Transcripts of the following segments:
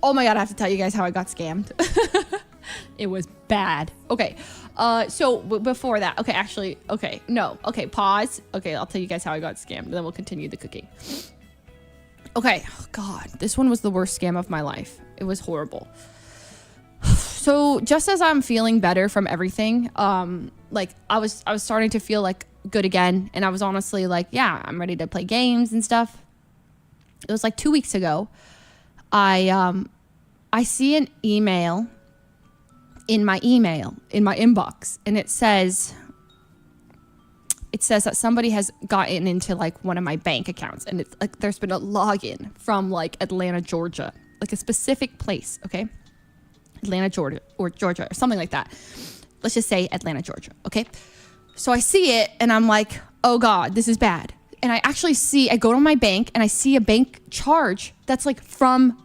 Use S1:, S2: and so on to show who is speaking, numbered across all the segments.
S1: Oh my God, I have to tell you guys how I got scammed. It was bad. Okay. So before that, okay, actually, okay, no, okay, pause. Okay, I'll tell you guys how I got scammed, and then we'll continue the cooking. Okay, oh God, this one was the worst scam of my life. It was horrible. So just as I'm feeling better from everything, like I was starting to feel like good again, and I was honestly like, yeah, I'm ready to play games and stuff. It was like 2 weeks ago. I see an email in my inbox, and it says that somebody has gotten into like one of my bank accounts, and it's like there's been a login from like Atlanta, Georgia, like a specific place. Okay, Atlanta, Georgia, or something like that. Let's just say Atlanta, Georgia. Okay, so I see it, and I'm like, oh God, this is bad. And I go to my bank, and I see a bank charge that's like from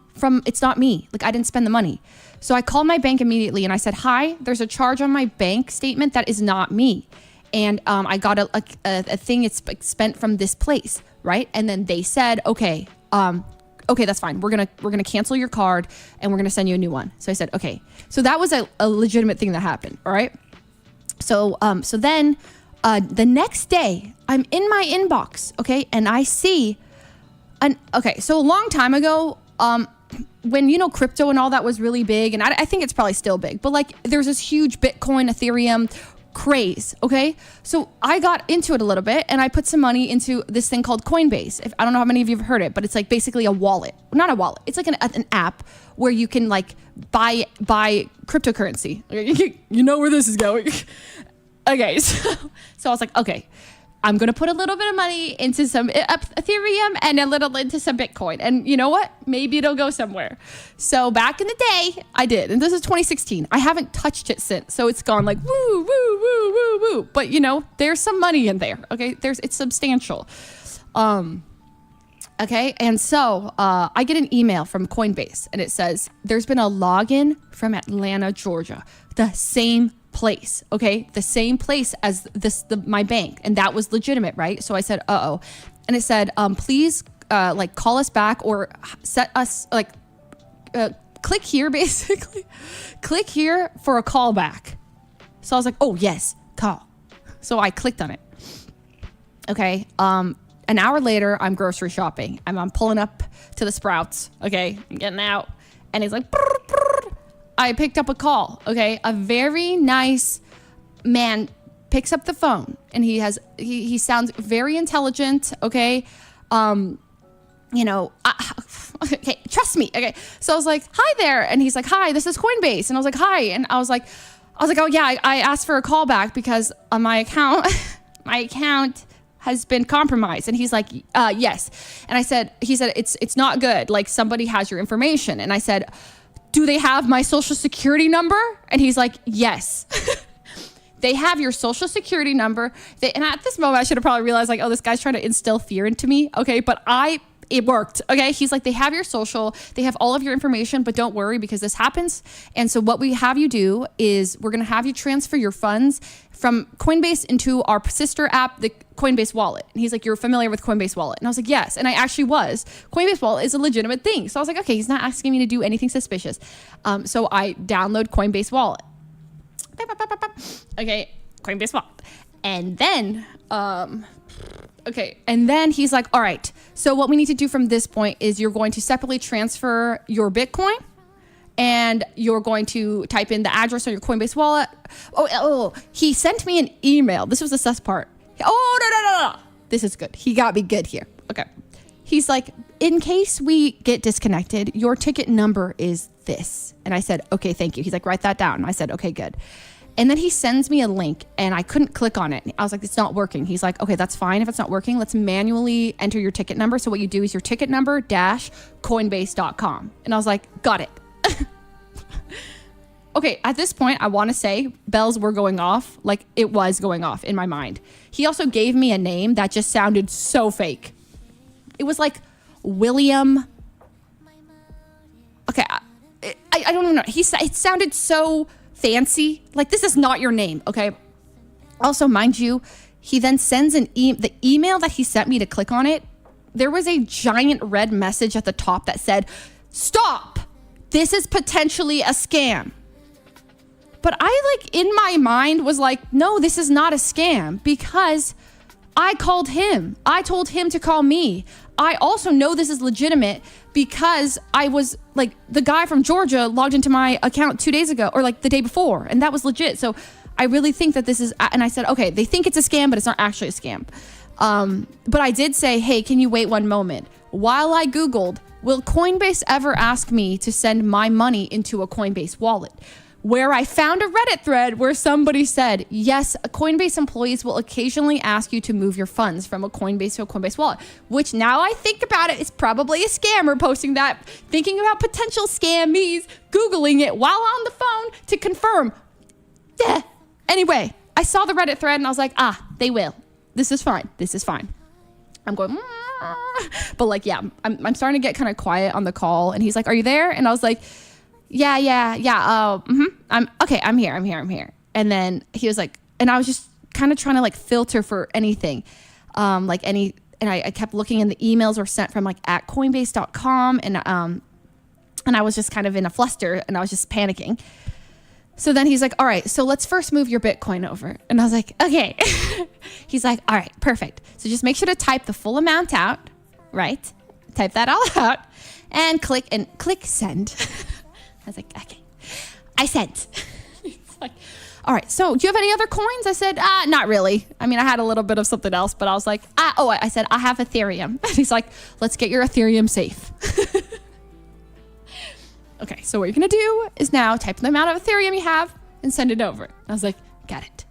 S1: it's not me. Like I didn't spend the money. So I called my bank immediately, and I said, hi, there's a charge on my bank statement that is not me. And I got a thing it's spent from this place, right? And then they said, okay, that's fine. We're gonna cancel your card, and we're gonna send you a new one. So I said, okay. So that was a legitimate thing that happened, all right? So then the next day, I'm in my inbox, okay, and I see so a long time ago, when, crypto and all that was really big, and I think it's probably still big, but like there's this huge Bitcoin, Ethereum craze, okay? So I got into it a little bit, and I put some money into this thing called Coinbase. I don't know how many of you have heard it, but it's like basically a wallet. Not a wallet. It's like an app where you can like buy cryptocurrency. You know where this is going. Okay, so I was like, okay, I'm going to put a little bit of money into some Ethereum and a little into some Bitcoin. And you know what? Maybe it'll go somewhere. So back in the day, I did. And this is 2016. I haven't touched it since. So it's gone like woo, woo, woo, woo, woo. But there's some money in there. Okay. It's substantial. Okay. And so I get an email from Coinbase, and it says, there's been a login from Atlanta, Georgia, the same place, okay, the same place as my bank, and that was legitimate, right? So I said, uh-oh, and it said, please, like call us back or set us like, click here, basically, click here for a call back. So I was like, oh yes, call. So I clicked on it. Okay, an hour later, I'm grocery shopping. I'm pulling up to the Sprouts. Okay, I'm getting out, and it's like. I picked up a call, okay? A very nice man picks up the phone, and he sounds very intelligent, okay? Okay, trust me, okay? So I was like, hi there, and he's like, hi, this is Coinbase, and I was like, hi, and I was like, oh yeah, I asked for a call back because my account has been compromised, and he's like, yes, and he said it's not good, like somebody has your information, and I said, do they have my social security number? And he's like, yes. They have your social security number. And at this moment, I should have probably realized like, oh, this guy's trying to instill fear into me. Okay, but it worked. Okay, he's like, they have your social, they have all of your information, but don't worry because this happens. And so what we have you do is we're gonna have you transfer your funds from Coinbase into our sister app, the Coinbase wallet. And he's like, you're familiar with Coinbase wallet? And I was like, yes. And I actually was. Coinbase wallet is a legitimate thing. So I was like, okay, he's not asking me to do anything suspicious. So I download Coinbase wallet. Okay, Coinbase wallet. And then, and then he's like, all right, so what we need to do from this point is you're going to separately transfer your Bitcoin, and you're going to type in the address on your Coinbase wallet. Oh, he sent me an email. This was the sus part. No. This is good. He got me good here. Okay. He's like, in case we get disconnected, your ticket number is this. And I said, okay, thank you. He's like, write that down. And I said, okay, good. And then he sends me a link, and I couldn't click on it. I was like, it's not working. He's like, okay, that's fine. If it's not working, let's manually enter your ticket number. So what you do is your ticket number -coinbase.com. And I was like, got it. Okay, at this point, I want to say bells were going off. Like, it was going off in my mind. He also gave me a name that just sounded so fake. It was like William. Okay, I don't know. It sounded so fancy. Like, this is not your name, okay? Also, mind you, he then sends the email that he sent me to click on it. There was a giant red message at the top that said, stop. this is potentially a scam. But I like in my mind was like, no, this is not a scam because I called him. I told him to call me. I also know this is legitimate because I was like, the guy from Georgia logged into my account 2 days ago or like the day before, and that was legit. So I really think that this is, and I said, okay, they think it's a scam, but it's not actually a scam. But I did say, hey, can you wait one moment? While I Googled, will Coinbase ever ask me to send my money into a Coinbase wallet? Where I found a Reddit thread where somebody said, yes, Coinbase employees will occasionally ask you to move your funds from a Coinbase to a Coinbase wallet, which now I think about it is probably a scammer posting that, thinking about potential scammies, Googling it while on the phone to confirm. Anyway, I saw the Reddit thread and I was like, they will. This is fine. This is fine. I'm going, but like, yeah, I'm starting to get kind of quiet on the call. And he's like, are you there? And I was like, yeah. I'm here. And then he was like, and I was just kind of trying to like filter for anything, and I kept looking and the emails were sent from like at coinbase.com. And I was just kind of in a fluster and I was just panicking. So then he's like, all right, so let's first move your Bitcoin over. And I was like, okay. He's like, all right, perfect. So just make sure to type the full amount out, right? Type that all out and click send. I was like, okay, I sent. He's like, all right, so do you have any other coins? I said, not really. I mean, I had a little bit of something else, but I was like, I said, I have Ethereum. And he's like, let's get your Ethereum safe. Okay, so what you're gonna do is now type the amount of Ethereum you have and send it over. I was like, got it.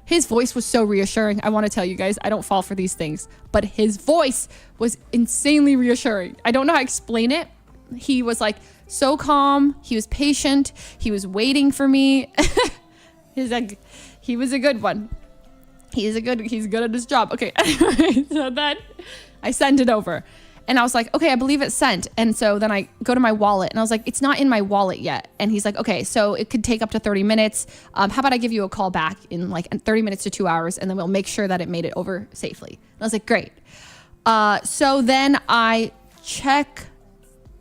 S1: His voice was so reassuring. I want to tell you guys, I don't fall for these things, but his voice was insanely reassuring. I don't know how to explain it. He was like so calm. He was patient. He was waiting for me. He was a good one. He's good at his job. Okay, anyway, so then I sent it over. And I was like, okay, I believe it's sent. And so then I go to my wallet and I was like, it's not in my wallet yet. And he's like, okay, so it could take up to 30 minutes. How about I give you a call back in like 30 minutes to 2 hours and then we'll make sure that it made it over safely. And I was like, great. So then I check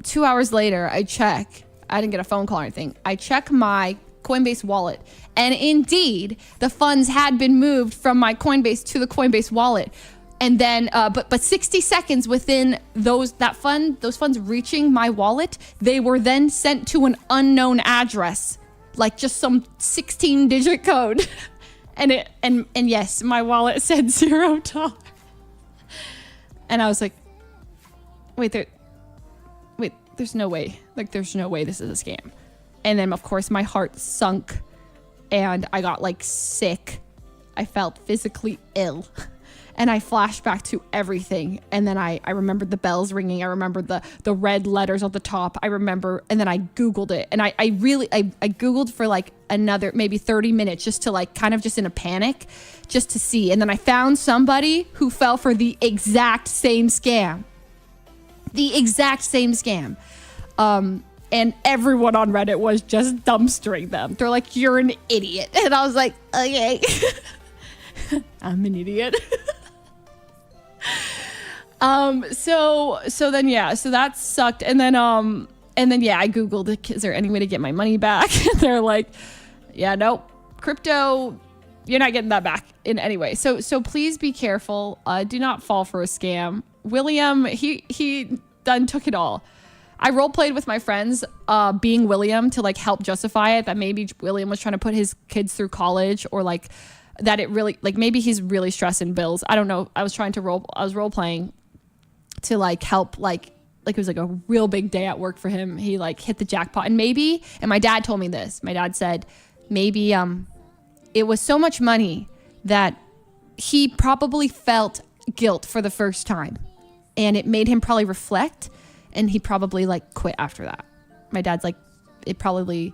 S1: 2 hours later, I didn't get a phone call or anything. I check my Coinbase wallet. And indeed, the funds had been moved from my Coinbase to the Coinbase wallet. And then, but 60 seconds within those funds reaching my wallet, they were then sent to an unknown address, like just some 16-digit code, and yes, my wallet said $0. And I was like, there's no way, there's no way this is a scam. And then of course my heart sunk, and I got like sick. I felt physically ill. And I flashed back to everything. And then I remembered the bells ringing. I remembered the red letters on the top. I remember, and then I Googled it. And I Googled for like another maybe 30 minutes just to like kind of just in a panic, just to see. And then I found somebody who fell for the exact same scam. And everyone on Reddit was just dumpstering them. They're like, you're an idiot. And I was like, okay. I'm an idiot. So that sucked. And then I Googled, is there any way to get my money back? They're like, yeah, nope, crypto, you're not getting that back in any way. So please be careful. Do not fall for a scam. William, he done took it all. I role played with my friends, being William to like help justify it, that maybe William was trying to put his kids through college, or like that it really, like maybe he's really stressing bills. I don't know. I was role playing to like help, like it was like a real big day at work for him. He like hit the jackpot, and my dad told me this. My dad said maybe it was so much money that he probably felt guilt for the first time, and it made him probably reflect, and he probably like quit after that. My dad's like, it probably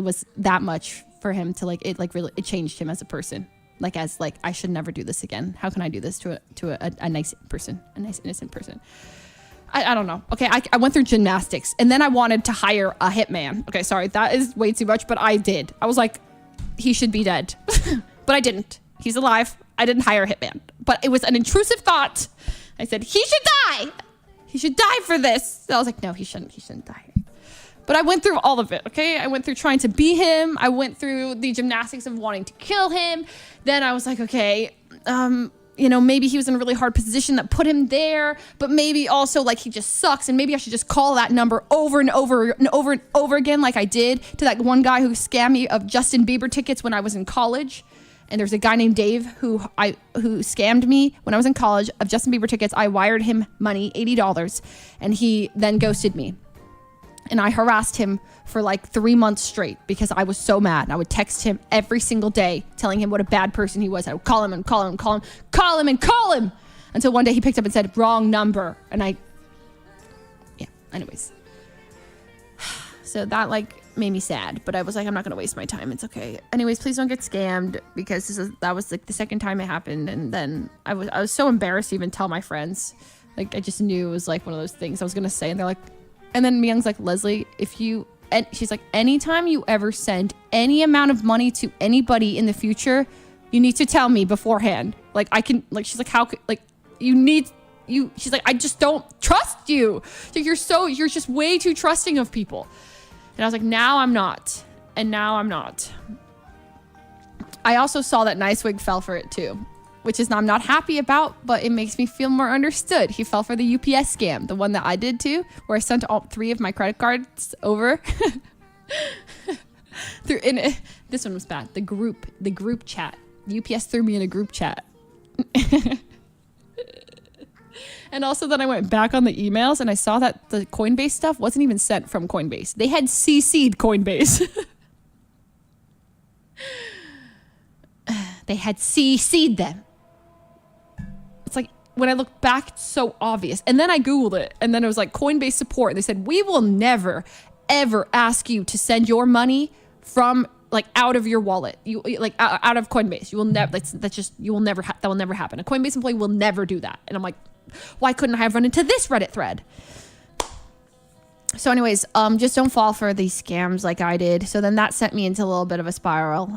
S1: was that much for him to like, it like really, it changed him as a person. Like, as like, I should never do this again. How can I do this to a nice person, a nice innocent person? I don't know. Okay, I went through gymnastics, and then I wanted to hire a hitman. Okay, sorry, that is way too much, but I did. I was like, he should be dead. But I didn't. He's alive. I didn't hire a hitman. But it was an intrusive thought. I said, he should die. He should die for this. So I was like, no, he shouldn't die. But I went through all of it, okay? I went through trying to be him. I went through the gymnastics of wanting to kill him. Then I was like, okay, you know, maybe he was in a really hard position that put him there, but maybe also like he just sucks, and maybe I should just call that number over and over and over and over again like I did to that one guy who scammed me of Justin Bieber tickets when I was in college. And there's a guy named Dave who scammed me when I was in college of Justin Bieber tickets. I wired him money, $80, and he then ghosted me. And I harassed him for like 3 months straight because I was so mad. I would text him every single day telling him what a bad person he was. I would call him and call him and call him, call him and call him until one day he picked up and said, wrong number. And anyways. So that like made me sad, but I was like, I'm not going to waste my time. It's okay. Anyways, please don't get scammed, because that was like the second time it happened. And then I was so embarrassed to even tell my friends. Like, I just knew it was like one of those things I was going to say. And they're like, and then Myung's like, Leslie, and she's like, anytime you ever send any amount of money to anybody in the future, you need to tell me beforehand. Like, I can, like, she's like, how could, like, she's like, I just don't trust you. Like, you're just way too trusting of people. And I was like, now I'm not. And now I'm not. I also saw that Nice Wig fell for it too, which is I'm not happy about, but it makes me feel more understood. He fell for the UPS scam, the one that I did too, where I sent all 3 of my credit cards over. This one was bad. The group chat. UPS threw me in a group chat. And also then I went back on the emails and I saw that the Coinbase stuff wasn't even sent from Coinbase. They had CC'd Coinbase. They had CC'd them. It's like, when I look back, it's so obvious. And then I Googled it, and then it was like Coinbase support. And they said, we will never, ever ask you to send your money from like out of your wallet. You like out of Coinbase. You will never, that will never happen. A Coinbase employee will never do that. And I'm like, why couldn't I have run into this Reddit thread? So anyways, just don't fall for these scams like I did. So then that sent me into a little bit of a spiral.